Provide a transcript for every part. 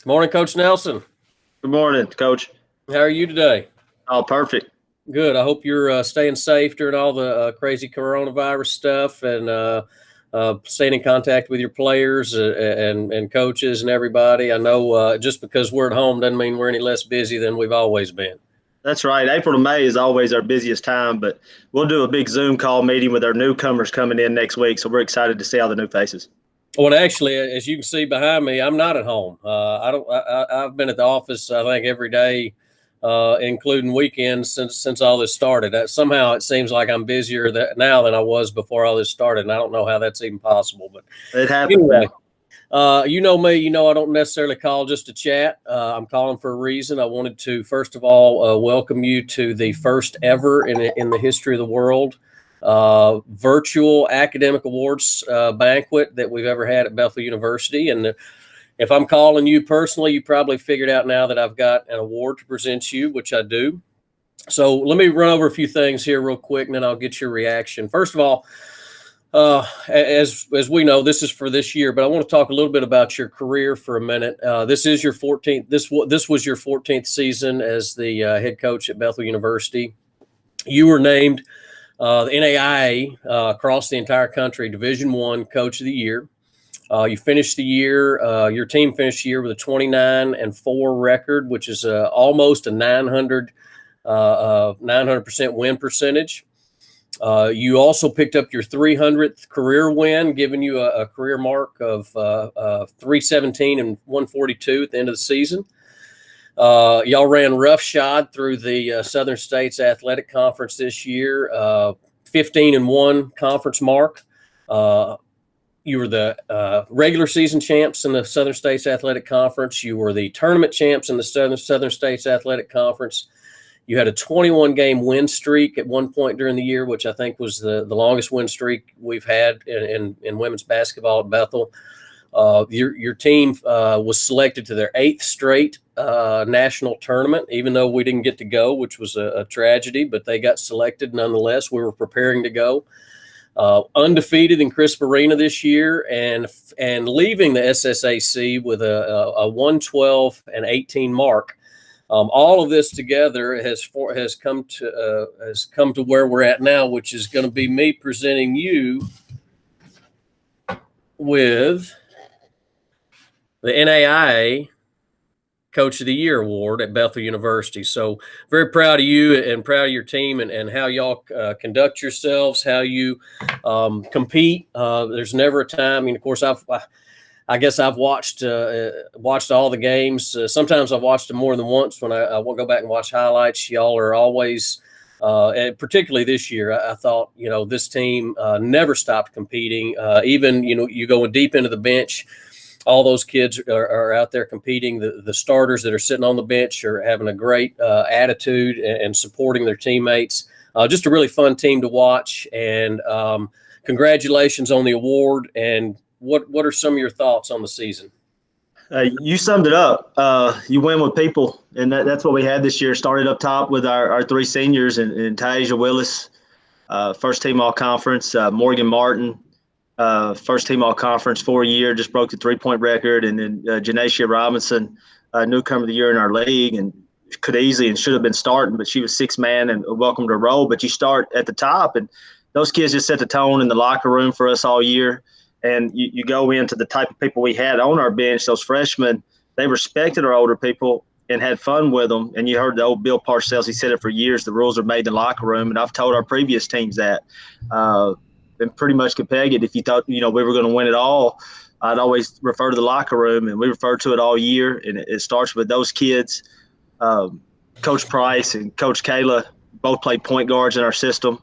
Morning, Coach Nelson. Good morning, Coach. How are you today? Oh, perfect. Good. I hope you're staying safe during all the crazy coronavirus stuff and staying in contact with your players and coaches and everybody. I know just because we're at home doesn't mean we're any less busy than we've always been. That's right. April to May is always our busiest time, but we'll do a big Zoom call meeting with our newcomers coming in next week. So we're excited to see all the new faces. Well, actually, as you can see behind me, I'm not at home. I've been at the office, I think, every day, including weekends, since all this started. Somehow it seems like I'm busier now than I was before all this started, and I don't know how that's even possible. But it happens. Anyway, you know me. You know I don't necessarily call just to chat. I'm calling for a reason. I wanted to, first of all, welcome you to the first ever in the history of the world virtual academic awards banquet that we've ever had at Bethel University. And if I'm calling you personally, you probably figured out now that I've got an award to present you, which I do. So let me run over a few things here real quick, and then I'll get your reaction. First of all, as we know, this is for this year, but I want to talk a little bit about your career for a minute. This is your 14th. This was your 14th season as the head coach at Bethel University. You were named the NAIA across the entire country Division I Coach of the Year. You finished the year. Your team finished the year with a 29-4 record, which is almost a 900% win percentage. You also picked up your 300th career win, giving you a career mark of 317 and 142 at the end of the season. Y'all ran roughshod through the Southern States Athletic Conference this year, 15-1 conference mark. You were the regular season champs in the Southern States Athletic Conference. You were the tournament champs in the Southern States Athletic Conference. You had a 21-game win streak at one point during the year, which I think was the longest win streak we've had in women's basketball at Bethel. Your team was selected to their 8th straight national tournament, even though we didn't get to go, which was a tragedy, but they got selected nonetheless. We were preparing to go. Undefeated in Crisp Arena this year and leaving the SSAC with a 112-18 mark. All of this together has come to where we're at now, which is going to be me presenting you with the NAIA Coach of the Year Award at Bethel University. So very proud of you and proud of your team and how y'all conduct yourselves, how you compete. There's never a time. I mean, of course, I guess I've watched all the games. Sometimes I've watched them more than once when I will go back and watch highlights. Y'all are always, and particularly this year, I thought, this team never stopped competing. Even, you go deep into the bench. All those kids are out there competing. The starters that are sitting on the bench are having a great attitude and supporting their teammates. Just a really fun team to watch. And congratulations on the award. And what are some of your thoughts on the season? You summed it up. You win with people, and that's what we had this year. Started up top with our 3 seniors and Tasia Willis, first team all conference, Morgan Martin, first team all conference 4-year, just broke the 3-point record, and then Janacia Robinson, newcomer of the year in our league, and could easily and should have been starting, but she was 6th man and welcome to roll. But you start at the top, and those kids just set the tone in the locker room for us all year. And you go into the type of people we had on our bench, those freshmen, they respected our older people and had fun with them. And you heard the old Bill Parcells, he said it for years, the rules are made in the locker room. And I've told our previous teams that. Been pretty much competitive. If you thought, we were going to win it all, I'd always refer to the locker room, and we refer to it all year. And it starts with those kids. Coach Price and Coach Kayla both played point guards in our system.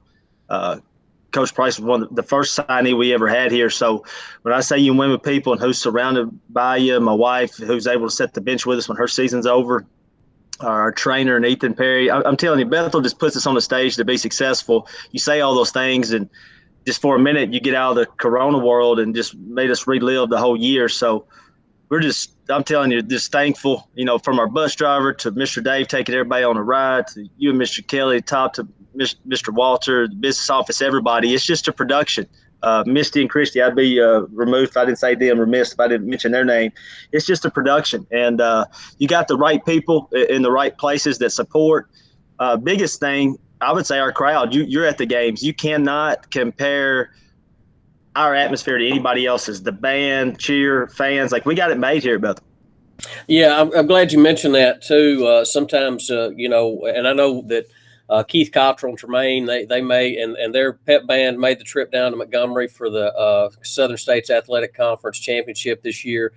Coach Price was one of the first signee we ever had here. So when I say you win with people and who's surrounded by you, my wife, who's able to set the bench with us when her season's over, our trainer and Ethan Perry, I'm telling you, Bethel just puts us on the stage to be successful. You say all those things, and just for a minute, you get out of the Corona world and just made us relive the whole year. So I'm telling you, just thankful, from our bus driver to Mr. Dave taking everybody on a ride, to you and Mr. Kelly, top to Mr. Walter, the business office, everybody. It's just a production. Misty and Christy, I'd be removed if I didn't say them, remiss if I didn't mention their name. It's just a production, and you got the right people in the right places that support. Biggest thing, I would say, our crowd. You're at the games. You cannot compare our atmosphere to anybody else's. The band, cheer, fans, like we got it made here at Bethel. Yeah, I'm glad you mentioned that too. Sometimes, and I know that Keith Cottrell and Tremaine, they made, and their pep band made the trip down to Montgomery for the Southern States Athletic Conference Championship this year.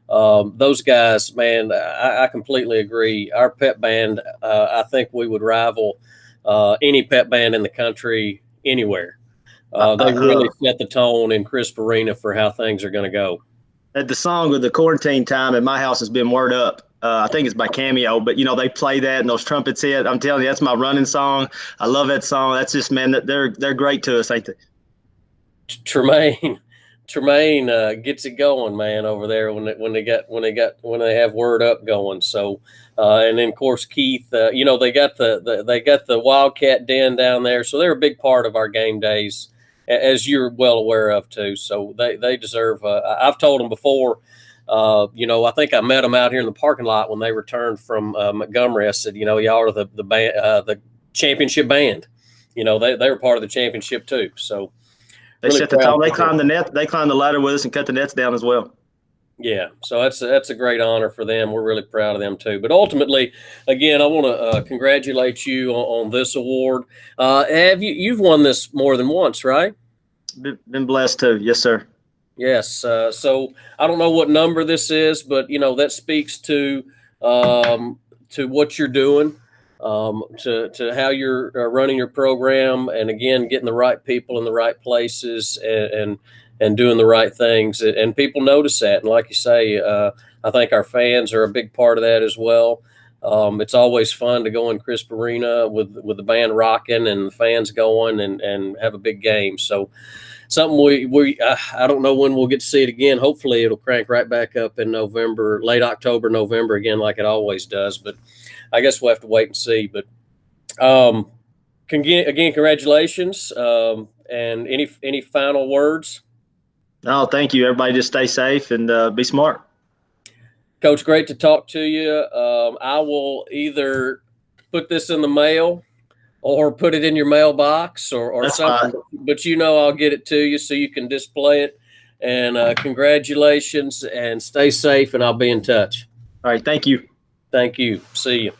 Those guys, man, I completely agree. Our pep band, I think we would rival any pep band in the country anywhere. They really set the tone in Crisp Arena for how things are going to go. The song of the quarantine time at my house has been Word Up. I think it's by Cameo, but they play that and those trumpets hit. I'm telling you, that's my running song. I love that song. That's just, man, they're great to us, ain't they? Tremaine gets it going, man, over there when they have Word Up going. So, and then of course Keith, they got the Wildcat Den down there, so they're a big part of our game days, as you're well aware of too. So they deserve. I've told them before. I think I met them out here in the parking lot when they returned from Montgomery. I said, y'all are the band, the championship band. They were part of the championship too. So they really set the tone. They climbed the net. They climbed the ladder with us and cut the nets down as well. Yeah, so that's a great honor for them. We're really proud of them too. But ultimately, again, I want to congratulate you on this award. You've won this more than once, right? Been blessed too. Yes, sir. Yes. So I don't know what number this is, but that speaks to what you're doing, to how you're running your program, and again getting the right people in the right places and doing the right things, and people notice that. And like you say, I think our fans are a big part of that as well. It's always fun to go in Crisp Arena with the band rocking and the fans going and have a big game. So something I don't know when we'll get to see it again. Hopefully it'll crank right back up in November, late October, November again, like it always does. But I guess we'll have to wait and see. But again, congratulations. And any final words? No, thank you. Everybody just stay safe and be smart. Coach, great to talk to you. I will either put this in the mail or put it in your mailbox or something. Fine. But I'll get it to you so you can display it. And congratulations, and stay safe, and I'll be in touch. All right. Thank you. Thank you. See you.